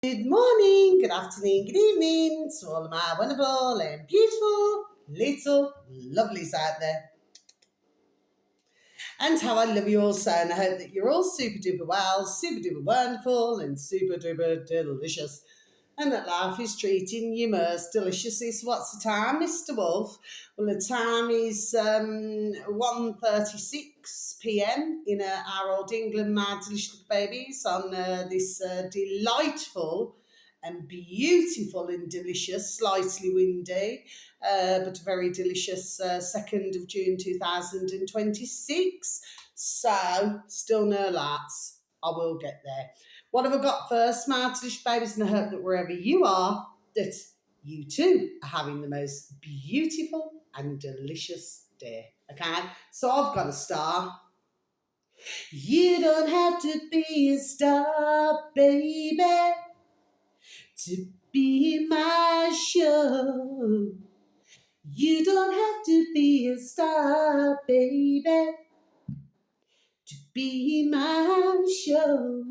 Good morning, good afternoon, good evening to all of my wonderful and beautiful little lovelies out there. And how I love you all so, and I hope that you're all super duper well, super duper wonderful, and super duper delicious. And that life is treating you most deliciously. So what's the time, Mr. Wolf? Well, the time is 1:36 p.m. in our old England, my delicious babies, on this delightful and beautiful and delicious, slightly windy, but very delicious 2nd of June 2026. So, still no lots. I will get there. What have I got first, my delicious babies? And I hope that wherever you are, that you too are having the most beautiful and delicious day. Okay? So I've got a star. You don't have to be a star, baby, to be my show. You don't have to be a star, baby, to be my show.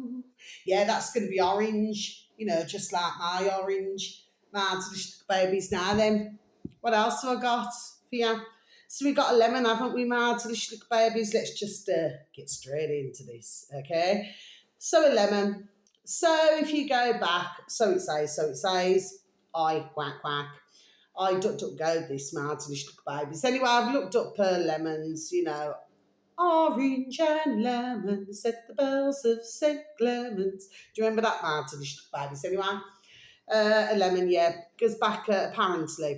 Yeah, that's going to be orange, just like my orange. My delicious babies now then. What else have I got for you? So we got a lemon, haven't we, my delicious babies? Let's just get straight into this, okay? So a lemon. So if you go back, so it says, I quack quack. I duck duck go this, my delicious babies. Anyway, I've looked up lemons, orange and lemon, set the bells of St. Clements. Do you remember that, Martin? Babies, anyway? A lemon, yeah, goes back apparently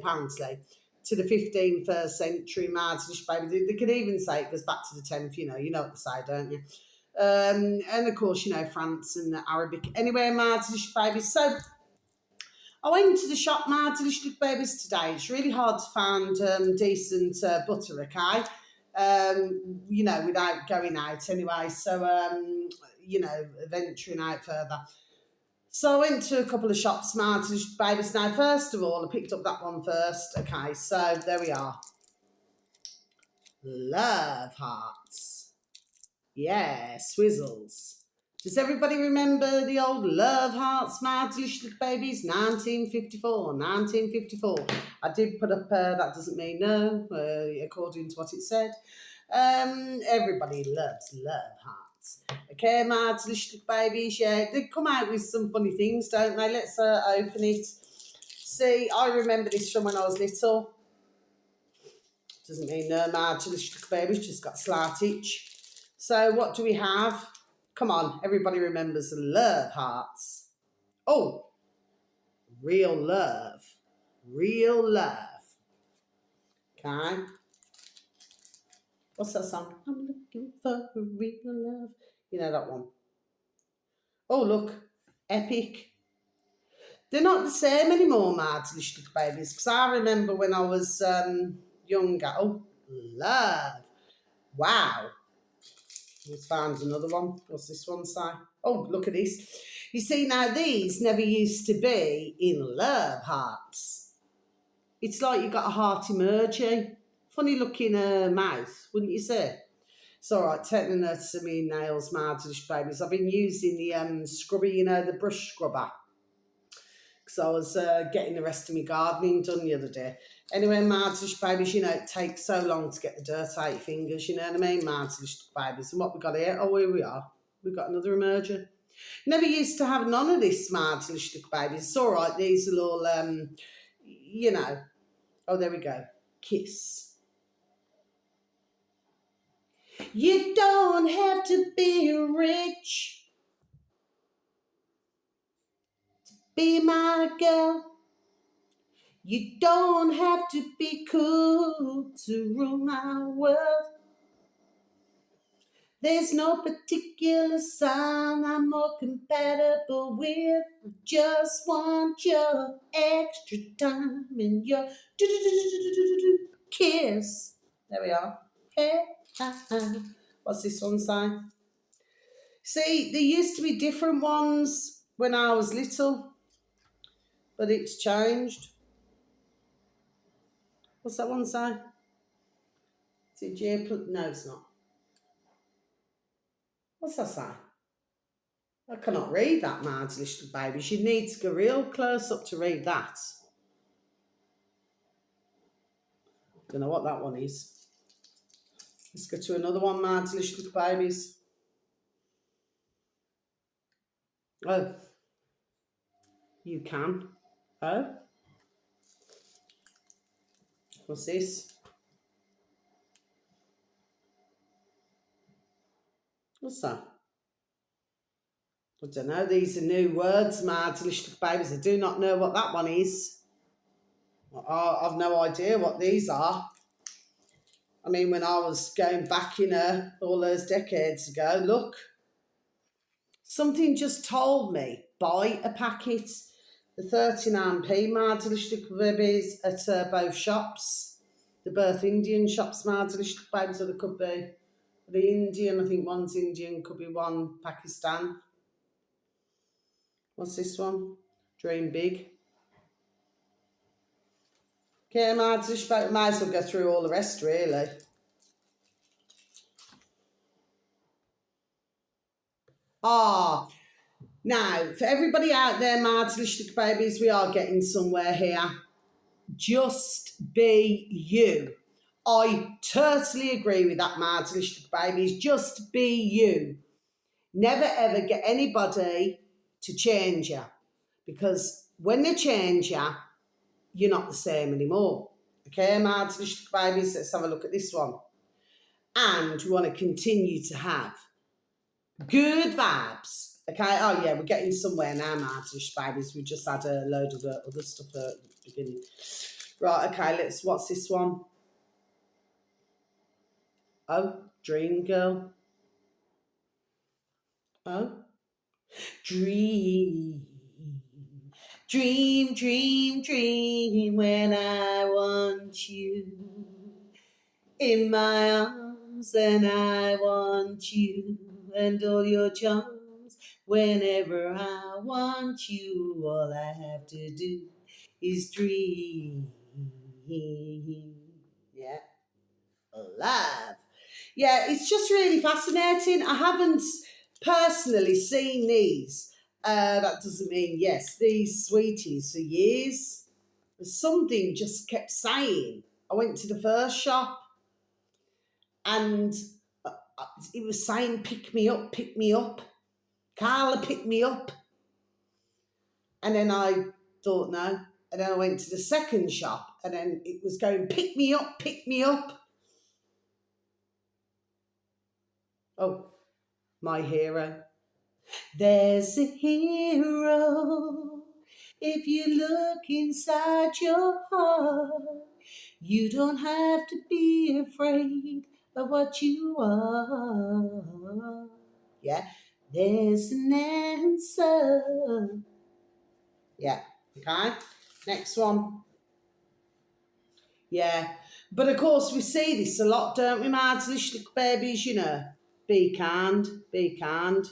to the 15th century, Martin. Baby. They could even say it goes back to the 10th. You know what they say, don't you? And of course, France and Arabic. Anyway, Martin, babies. So I went to the shop, Martin, babies today. It's really hard to find decent butter, okay? Without going out anyway. So, venturing out further. So I went to a couple of shops, Martin, babies. Now, first of all, I picked up that one first. Okay, so there we are. Love hearts. Yeah, swizzles. Does everybody remember the old Love Hearts, my delicious babies? 1954, 1954. I did put up, that doesn't mean no, according to what it said. Everybody loves Love Hearts. Okay, my delicious babies, yeah, they come out with some funny things, don't they? Let's open it. See, I remember this from when I was little. Doesn't mean no, my delicious babies, just got a slight itch. So what do we have? Come on, everybody remembers Love Hearts. Oh, real love. Real love. Okay. What's that song? I'm looking for real love. You know that one. Oh, look. Epic. They're not the same anymore, my delicious babies, because I remember when I was younger. Oh, love. Wow. Let's find another one. What's this one say? Oh, look at this. You see, now these never used to be in Love Hearts. It's like you got a heart emoji. Funny looking mouth, wouldn't you say? It's all right, taking to me nails, Martish babies. I've been using the scrubber, the brush scrubber. Because I was getting the rest of my gardening done the other day. Anyway, Martish babies, it takes so long to get the dirt out your fingers, you know what I mean? Martish babies. And what we got here? Oh, here we are. We've got another emerger. Never used to have none of this, Martish babies. It's all right. These are all, Oh, there we go. Kiss. You don't have to be rich to be my girl. You don't have to be cool to rule my world. There's no particular sign I'm more compatible with. I just want your extra time and your kiss. There we are. Hey, what's this one say? See, there used to be different ones when I was little, but it's changed. What's that one say? Is it J? No, it's not. What's that say? I cannot read that, Marvelous Little Babies. You need to go real close up to read that. Don't know what that one is. Let's go to another one, Marvelous Little Babies. Oh, you can. Oh, what's this? What's that? I don't know. These are new words, Marvelous Little Babies. I do not know what that one is. I've no idea what these are. I mean, when I was going back, all those decades ago, look, something just told me, buy a packet. The 39p Marvelous Little Babies at both shops. The both Indian shops, Marvelous Little Babies, or it could be the Indian. I think one's Indian, could be one Pakistan. What's this one? Dream Big. Okay, Marvelous Babies, might as well go through all the rest, really. Now, for everybody out there, Marvelous Little Babies, we are getting somewhere here. Just be you. I totally agree with that, Marvelous Little Babies. Just be you. Never ever get anybody to change you, because when they change you, you're not the same anymore. Okay, Marvelous Little Babies, let's have a look at this one. And we want to continue to have good vibes. Okay, oh yeah, we're getting somewhere now, Marvelous Babies. We just had a load of other stuff at the beginning. Right, okay, what's this one? Oh, Dream Girl. Oh. Dream, dream, dream, dream when I want you in my arms, and I want you and all your charms. Whenever I want you, all I have to do is dream. Yeah. Alive. Yeah, it's just really fascinating. I haven't personally seen these. That doesn't mean yes, these sweeties for years. Something just kept saying. I went to the first shop and it was saying, pick me up, pick me up. Carla, pick me up. And then I thought, no. And then I went to the second shop and then it was going, pick me up, pick me up. Oh, my hero. There's a hero. If you look inside your heart, you don't have to be afraid of what you are. Yeah, there's an answer. Yeah, okay. Next one. Yeah, but of course we see this a lot, don't we, Marvelous Little Babies? Be kind, be kind.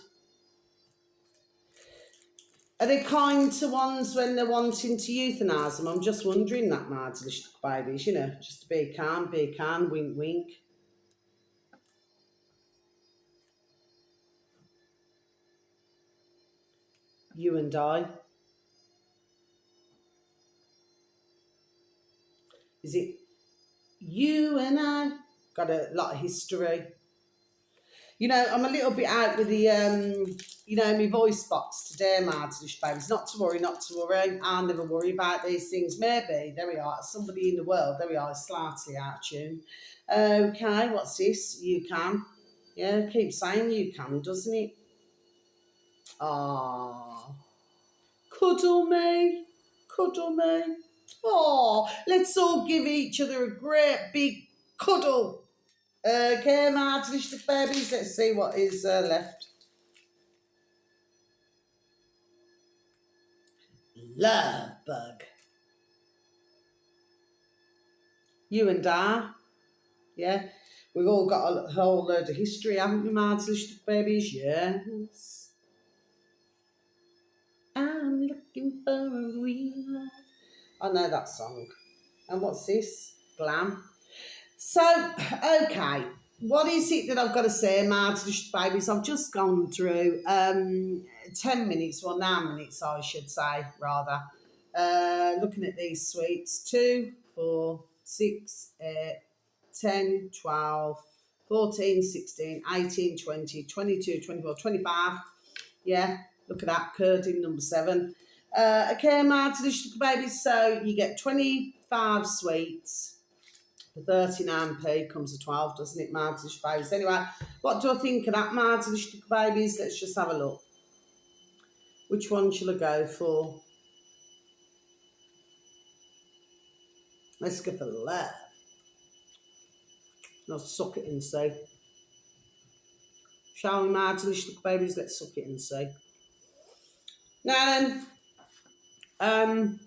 Are they kind to ones when they're wanting to euthanise them? I'm just wondering that, Marvelous Little Babies, just to be calm, wink, wink. You and I. Is it you and I? Got a lot of history. I'm a little bit out with the, my voice box today, Marvelous Babies. Not to worry, not to worry. I'll never worry about these things. Maybe, there we are, somebody in the world, there we are, slightly out of tune. Okay, what's this? You can. Yeah, keep saying you can, doesn't it? Ah, cuddle me, cuddle me. Oh, let's all give each other a great big cuddle. Okay, Marvelous Little Babies, let's see what is left. Love bug. You and I, yeah. We've all got a whole load of history, haven't we, Marvelous Little Babies? Yes. I'm looking for a real love. I know that song. And what's this? Glam. So, okay. what is it that I've got to say, Martin babies? I've just gone through 10 minutes, well, 9 minutes, I should say, rather. Looking at these sweets 2, 4, 6, 8, 10, 12, 14, 16, 18, 20, 22, 24, 25. Yeah, look at that, curding number 7. Okay, Martin babies, so you get 25 sweets. For 39p comes a 12, doesn't it, Martin babies? Anyway, what do I think of that, Martin babies? Let's just have a look. Which one shall I go for? Let's go for the left. Let's suck it and see. Shall we, Martin babies? Let's suck it and see. Now then,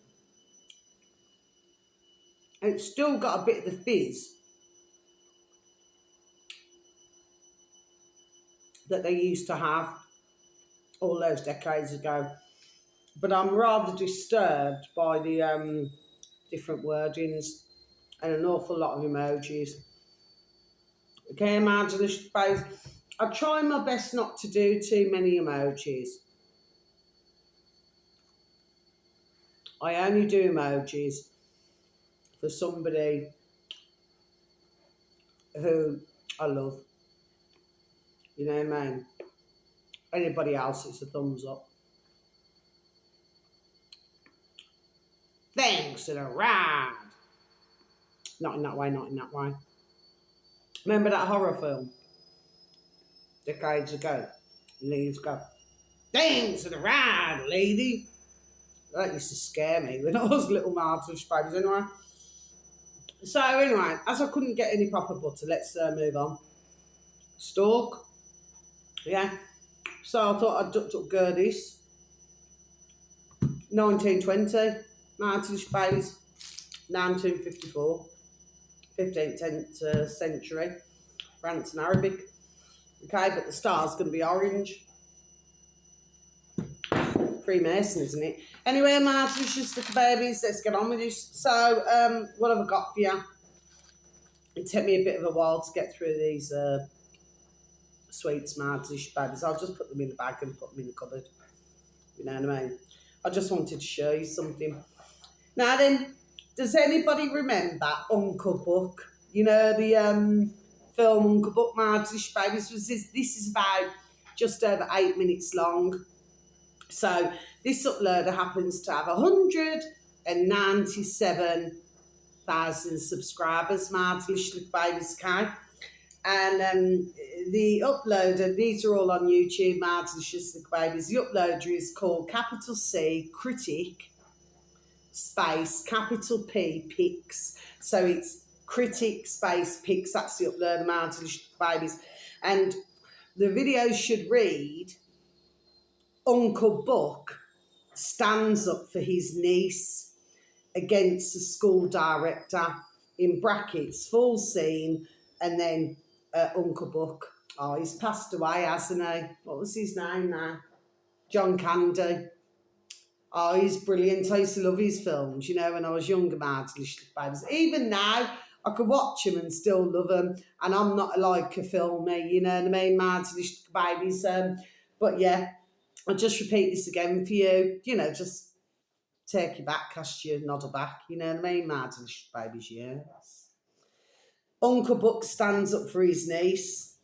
it's still got a bit of the fizz that they used to have all those decades ago. But I'm rather disturbed by the different wordings and an awful lot of emojis. Okay, imagine space. I try my best not to do too many emojis. I only do emojis for somebody who I love. You know what I mean? Anybody else, it's a thumbs up. Thanks to the ride. Not in that way, not in that way. Remember that horror film? Decades ago. Leaves go. Thanks to the ride, lady. That used to scare me when I was little Martin babies anyway. So anyway, as I couldn't get any proper butter, let's move on. Stork. Yeah. So I thought I'd ducked up Gerdies. 1920. Martin babies. 1954. 15th century. France and Arabic. Okay, but the star's going to be orange. Freemason, isn't it? Anyway, Martin, just the babies. Let's get on with this. So, what have I got for you? It took me a bit of a while to get through these sweets, Martin, babies. I'll just put them in the bag and put them in the cupboard. You know what I mean? I just wanted to show you something. Now then, does anybody remember Uncle Buck? You know, the film Uncle Buck, Martin, babies. This is about just over 8 minutes long. So this uploader happens to have 197,000 subscribers, Martin babies, okay? And the uploader, these are all on YouTube, Martin babies. The uploader is called capital C Critic space capital P Pics. So it's Critic space Pics. That's the uploader, Martin babies. And the video should read, Uncle Buck stands up for his niece against the school director, in brackets, full scene, and then Uncle Buck. Oh, he's passed away, hasn't he? What was his name now? John Candy. Oh, he's brilliant. I used to love his films, you know, when I was younger, Martin babies. Even now, I could watch him and still love him. And I'm not like a filmer, you know what I mean, Martin babies. But yeah, I'll just repeat this again for you. You know, just take you back, cast your noddle back. You know what I mean, Martin babies, yes. Uncle Buck stands up for his niece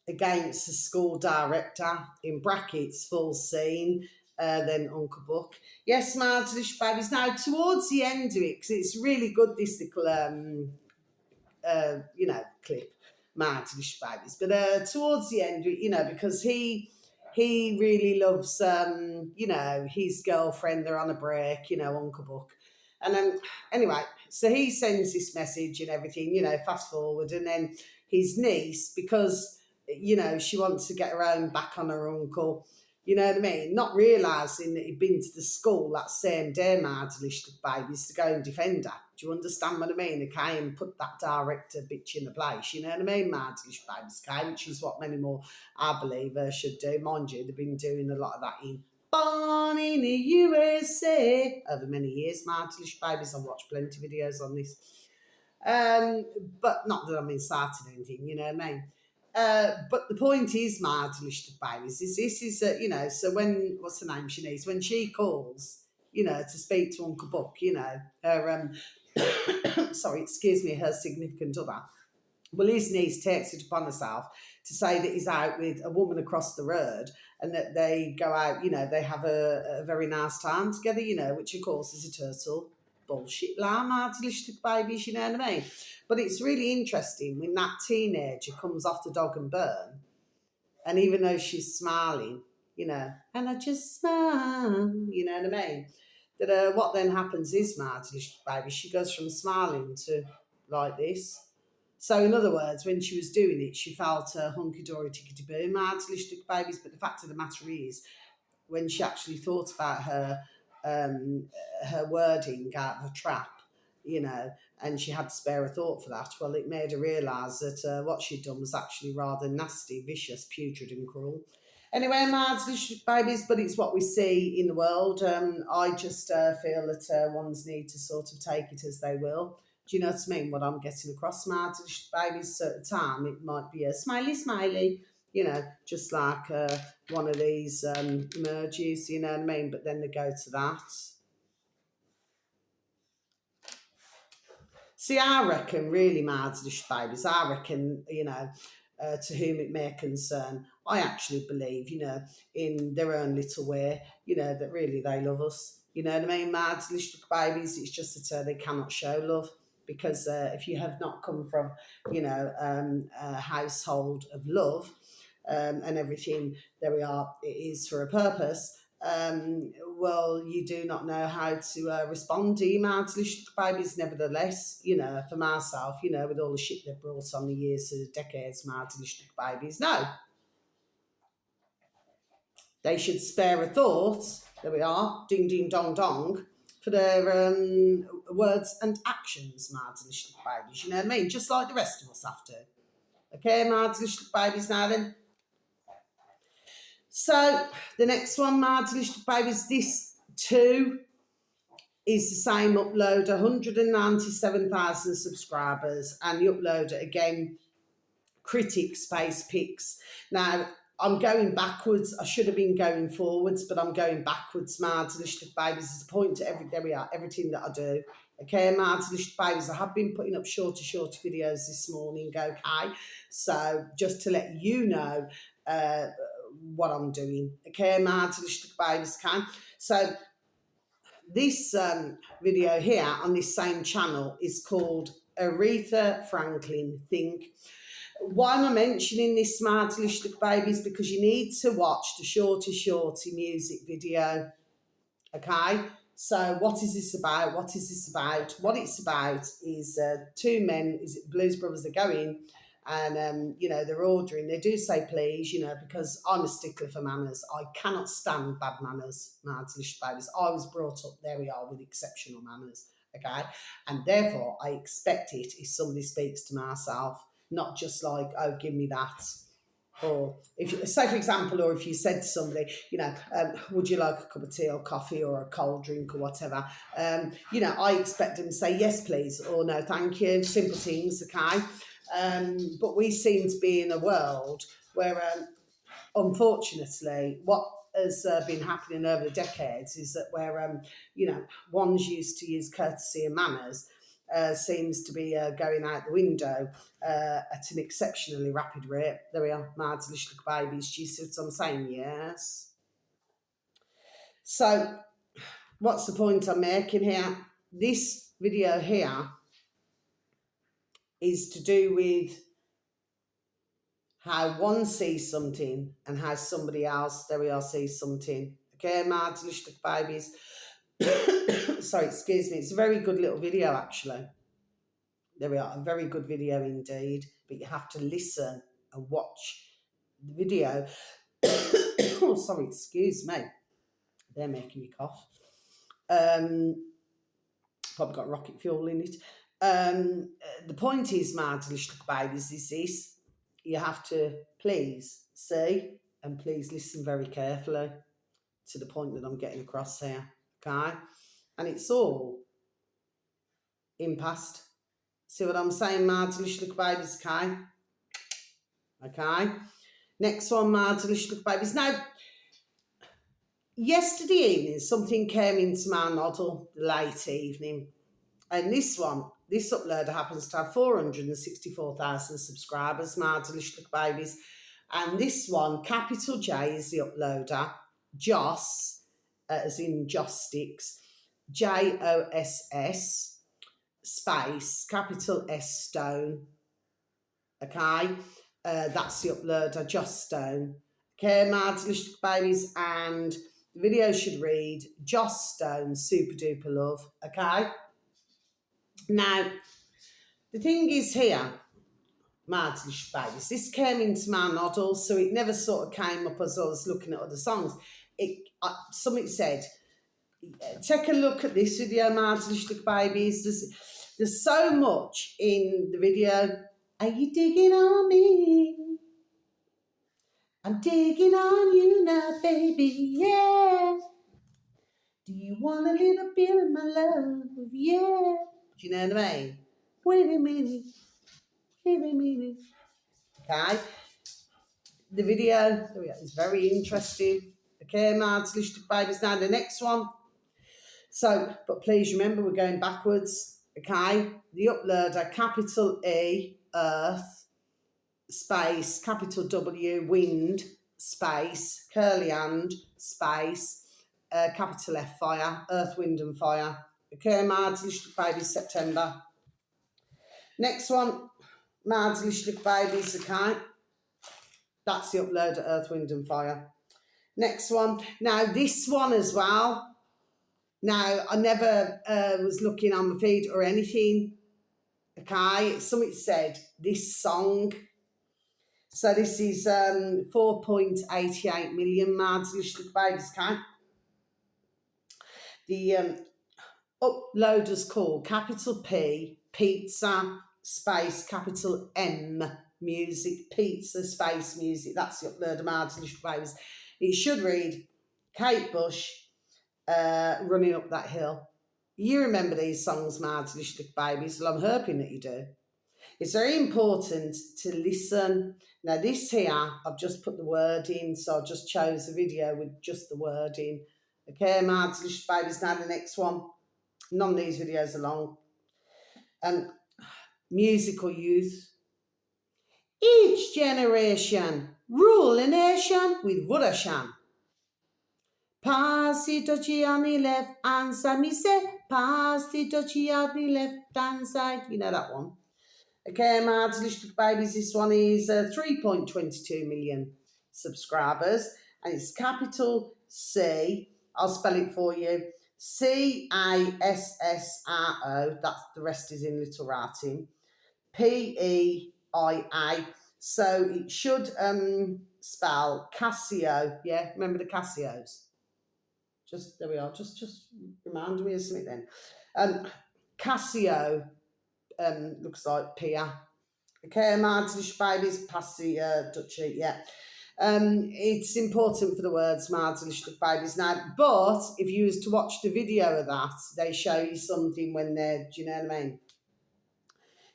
against the school director, in brackets, full scene, then Uncle Buck. Yes, Martin babies. Now, towards the end of it, because it's really good, this little, you know, clip, Martin babies. But towards the end, you know, because he really loves, you know, his girlfriend. They're on a break, you know, Uncle Buck. And anyway, so he sends this message and everything, you know, fast forward. And then his niece, because, you know, she wants to get her own back on her uncle, you know what I mean? Not realising that he'd been to the school that same day, Martin babies, to go and defend her. Do you understand what I mean? Okay, and put that director bitch in the place. You know what I mean, Martin babies, okay? Which is what many more, I believe, should do. Mind you, they've been doing a lot of that in Born in the USA over many years, Martin babies. I've watched plenty of videos on this. But not that I'm inciting anything, you know what I mean? But the point is, Marge babies, is this is that, you know, so when, what's her name, Shanice, when she calls, you know, to speak to Uncle Buck, you know, her, sorry, excuse me, her significant other, well, his niece takes it upon herself to say that he's out with a woman across the road and that they go out, you know, they have a very nice time together, you know, which of course is a total bullshit lamb, artificial babies, you know what I mean? But it's really interesting when that teenager comes off the dog and burn, and even though she's smiling, you know, and I just smile, you know what I mean? That what then happens is, Marty, baby, she goes from smiling to like this. So, in other words, when she was doing it, she felt hunky dory tickety boo, Marty, babies. But the fact of the matter is, when she actually thought about um, her wording out of a trap, you know, and she had to spare a thought for that, well, it made her realise that what she'd done was actually rather nasty, vicious, putrid, and cruel. Anyway, my babies, but it's what we see in the world. I just feel that ones need to sort of take it as they will. Do you know what I mean? What I'm getting across, my babies, at the time, it might be a smiley, smiley, you know, just like one of these emojis, you know what I mean? But then they go to that. See, I reckon, really, Mardish babies, I reckon, you know, to whom it may concern, I actually believe, you know, in their own little way, you know, that really they love us. You know what I mean? Mardish babies, it's just that they cannot show love. Because if you have not come from, you know, a household of love and everything, there we are, it is for a purpose, well, you do not know how to respond to emails, babies. Nevertheless, you know, for myself, you know, with all the shit they've brought on the years to the decades, Martin babies, no, they should spare a thought. There we are, ding, ding, dong, dong, for their words and actions, Martin babies. You know what I mean? Just like the rest of us have to. Okay, Martin babies. Now then. So the next one, Martin babies. This too is the same uploader, 197,000 subscribers, and the uploader again, Critic Space Pics. Now, I'm going backwards. I should have been going forwards, but I'm going backwards, Martin babies. There's a point to there we are, everything that I do. Okay, Martin babies, I have been putting up shorter videos this morning, okay? So just to let you know what I'm doing. Okay, Martin babies, can. So this video here on this same channel is called Aretha Franklin Think. Why am I mentioning this, Smarty Lishtuk Babies? Because you need to watch the Shorty music video. Okay? So what is this about? What is this about? What it's about is two men, is it Blues Brothers, they go in and, you know, they're ordering. They do say please, you know, because I'm a stickler for manners. I cannot stand bad manners, Martinish babies. I was brought up, there we are, with exceptional manners, okay? And therefore, I expect it if somebody speaks to myself, not just like, oh, give me that. Or if you, say for example, or if you said to somebody, you know, would you like a cup of tea or coffee or a cold drink or whatever, you know, I expect them to say yes please or no thank you, simple things, okay? But we seem to be in a world where unfortunately what has been happening over the decades is that where you know, one's used to use courtesy and manners seems to be going out the window at an exceptionally rapid rate. There we are, Mads, little babies. Do you see what I'm saying? Yes. So, what's the point I'm making here? This video here is to do with how one sees something and how somebody else, there we are, sees something. Okay, Mads, little babies. Sorry, excuse me. It's a very good little video, actually. There we are, a very good video indeed, but you have to listen and watch the video. Oh, sorry, excuse me. They're making me cough. Probably got rocket fuel in it. The point is, my little babies, is this. You have to please see and please listen very carefully to the point that I'm getting across here, okay? And it's all in past See what I'm saying, my delicious little babies, okay? Okay. Next one, my delicious little babies. Now, yesterday evening, something came into my noddle late evening. And this uploader happens to have 464,000 subscribers, my delicious little babies. And this one, capital J is the uploader, Joss, as in Joss Sticks, JOSS, space, capital S Stone. Okay, that's the uploader, Joss Stone. Okay, my delicious babies, and the video should read Joss Stone, super duper love. Okay, now the thing is here, my delicious babies, this came into my noddle, so it never sort of came up as I was looking at other songs. Something said, take a look at this video, my delicious babies. There's so much in the video. Are you digging on me? I'm digging on you now, baby, yeah. Do you want a little bit of my love? Yeah. Do you know what I mean? Wait a minute. Okay. The video is very interesting. Okay, my delicious babies. Now the next one. So, but please remember, we're going backwards. Okay. The uploader, capital E, Earth, space, capital W, wind, space, curly hand, space, capital F, fire, earth, wind and fire. Okay, my delicious babies, September. Next one, my delicious babies, okay. That's the upload, earth, wind and fire. Next one. Now, this one as well. Now, I never was looking on my feed or anything. Okay, somebody said this song. So this is 4.88 million marks, little babies, okay? The uploader's called capital P, pizza, space, capital M, music, pizza, space, music. That's the uploader, marks, little babies. It should read Kate Bush, running up that hill. You remember these songs, marks, little babies? Well, I'm hoping that you do. It's very important to listen. Now this here, I've just put the word in, so I've just chose a video with just the word in. Okay, my delicious babies. Now the next one. None of these videos are long. Musical youth. Each generation rule a nation with Vodafone. Pass the touchy on the left hand side, me say. Pass the touchy on the left hand side. You know that one. Okay, my delicious babies, this one is 3.22 million subscribers, and it's capital C, I'll spell it for you, CASSRO, that's the rest is in little writing, PEIA, so it should spell Casio, yeah, remember the Casios? Just, there we are, just remind me of something then. Casio, looks like Pia. Okay, my delicious babies, pass the Dutchie, yeah. It's important for the words, my delicious babies now, but if you was to watch the video of that, they show you something when they're, do you know what I mean?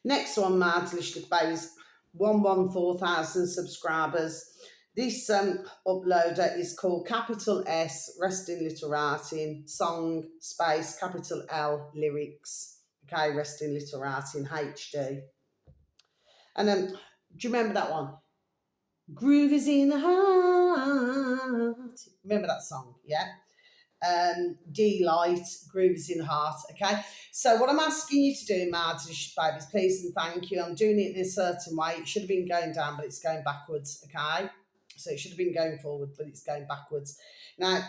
Next one, my delicious babies, 114,000 subscribers. This uploader is called capital S, rest in little writing, song, space, capital L, lyrics. Okay, rest in little writing, HD. And do you remember that one? Groove is in the heart. Remember that song, yeah? D-Light, Groove is in the heart, okay? So what I'm asking you to do, my delicious babies, please and thank you. I'm doing it in a certain way. It should have been going down, but it's going backwards, okay? So it should have been going forward, but it's going backwards. Now,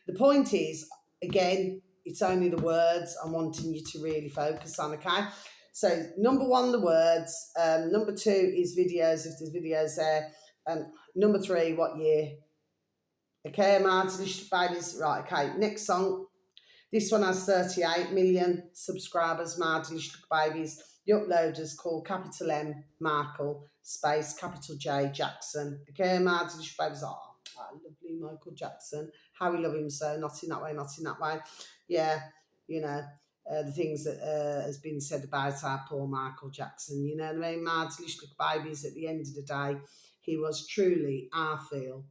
the point is, again, it's only the words I'm wanting you to really focus on, okay? So number one, the words. Number two is videos, if there's videos there. Number three, what year? Okay, my delicious babies. Right, okay, next song. This one has 38 million subscribers, my delicious babies. The uploader's called capital M, Michael, space, capital J, Jackson. Okay, my delicious babies. Oh, lovely Michael Jackson. How we love him so. Not in that way, not in that way. Yeah, you know. the things that has been said about our poor Michael Jackson. You know what I mean? Mads Lichtlich Babies, at the end of the day, he was truly, I feel,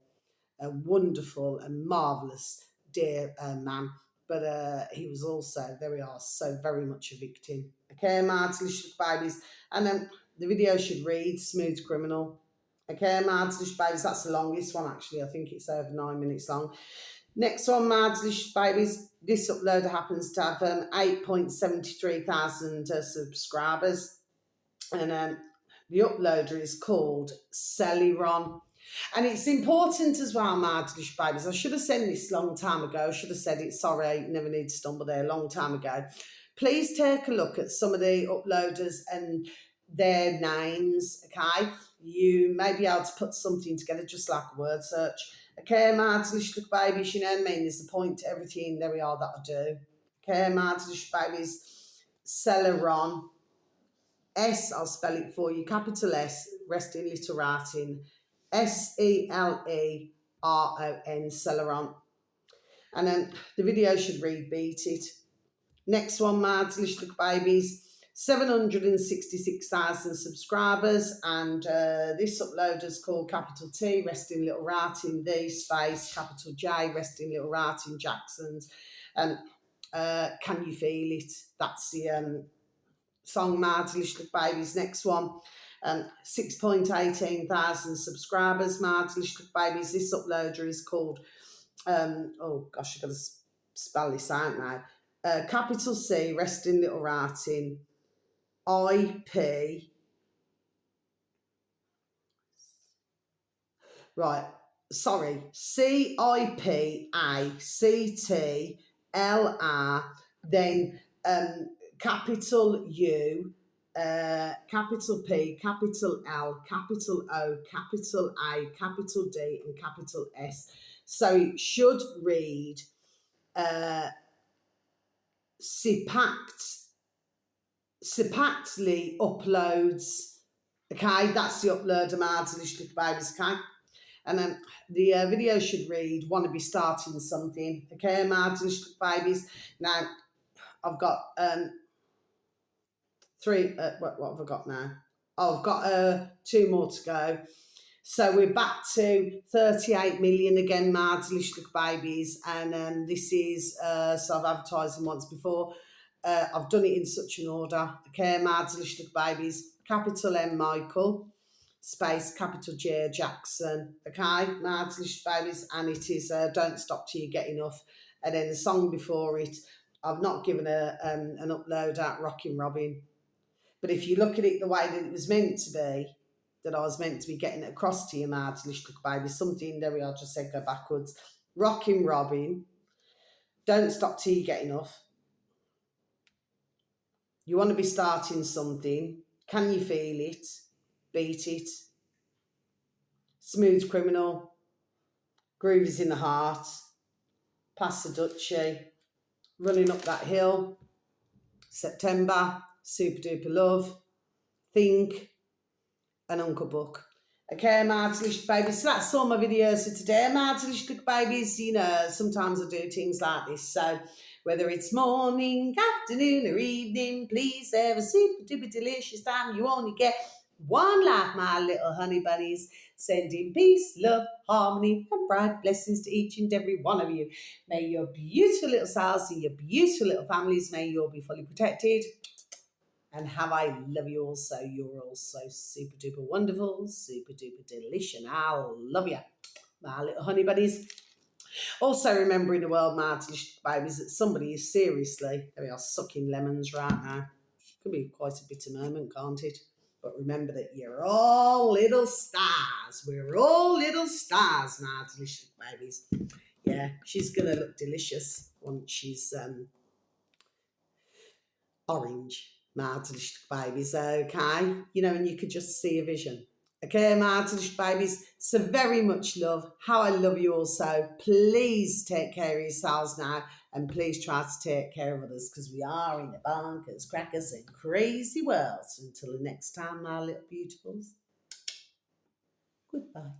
a wonderful and marvellous dear man. But he was also, there we are, so very much a victim. Okay, Mads Lichtlich Babies. And then the video should read Smooth Criminal. Okay, Mads Lichtlich Babies, that's the longest one actually. I think it's over 9 minutes long. Next one, Mads Lichtlich Babies. This uploader happens to have 8.73 thousand subscribers. And the uploader is called Celiron. And it's important as well, Mads Lichtlich Babies. I should have said this a long time ago. I should have said it, sorry, never need to stumble there, a long time ago. Please take a look at some of the uploaders and their names, okay? You may be able to put something together just like a word search. Okay, Mads Lichtlich Babies, you know what I mean? There's a point to everything, there we are, that I do. Okay, Mads Lichtlich Babies, Celiron. S, I'll spell it for you, capital S, resting literatin, Celeron, Celeron. And then the video should read Beat It. Next one, Mads Lichtlich Babies, 766,000 subscribers, and this uploader's called capital T, resting little ratin, D, space, capital J, resting little ratin, Jackson's. And Can You Feel It? That's the song Mads Lichtlich Babies. Next one, 6.18 thousand subscribers, Mads Lichtlich Babies. This uploader is called, oh gosh, I've got to spell this out now. Capital C, resting little ratin, IP. Right, sorry, CIPACTLR, then capital U, capital P, capital L, capital O, capital A, capital D, and capital S. So it should read Sipactly uploads. Okay, that's the uploader, Mads Lichtlich Babies. Okay, and then the video should read "Want to be starting something." Okay, Mads Lichtlich Babies. Now I've got three. What have I got now? Oh, I've got 2 more to go. So we're back to 38 million again, Mads Lichtlich Babies, and this is so I've advertised them once before. I've done it in such an order. Okay, Mads Lichtlich Babies, capital M Michael, space capital J Jackson. Okay, Mads Lichtlich Babies, and it is Don't Stop Till You Get Enough. And then the song before it, I've not given an upload at Rockin' Robin. But if you look at it the way that it was meant to be, that I was meant to be getting it across to you, Mads Lichtlich Babies, something, there we are, just said go backwards. Rockin' Robin, Don't Stop Till You Get Enough. You want to be starting something. Can You Feel It? Beat It. Smooth Criminal. Groove Is in the Heart. Pass the Dutchie. Running Up That Hill. September. Super Duper Love. Think. And Uncle Buck. Okay, Mads Lichtlich Babies. So that's all my videos for today, Mads Lichtlich Babies. You know, sometimes I do things like this. So whether it's morning, afternoon, or evening, please have a super duper delicious time. You only get one life, my little honey bunnies. Sending peace, love, harmony, and bright blessings to each and every one of you. May your beautiful little selves and your beautiful little families, may you all be fully protected. And have I love you also. You're all so super duper wonderful, super duper delicious. And I'll love you, my little honey bunnies. Also, remember in the world, Mads Lichtlich Babies, that somebody is seriously, we are sucking lemons right now. Can be quite a bitter moment, can't it? But remember that you're all little stars. We're all little stars, Mads Lichtlich Babies. Yeah, she's going to look delicious once she's orange. Mads Lichtlich Babies, okay? You know, and you could just see a vision. Okay, Mads Lichtlich Babies, so very much love. How I love you also. Please take care of yourselves now, and please try to take care of others, because we are in the bonkers, crackers, and crazy world. So until the next time, my little beautifuls, goodbye.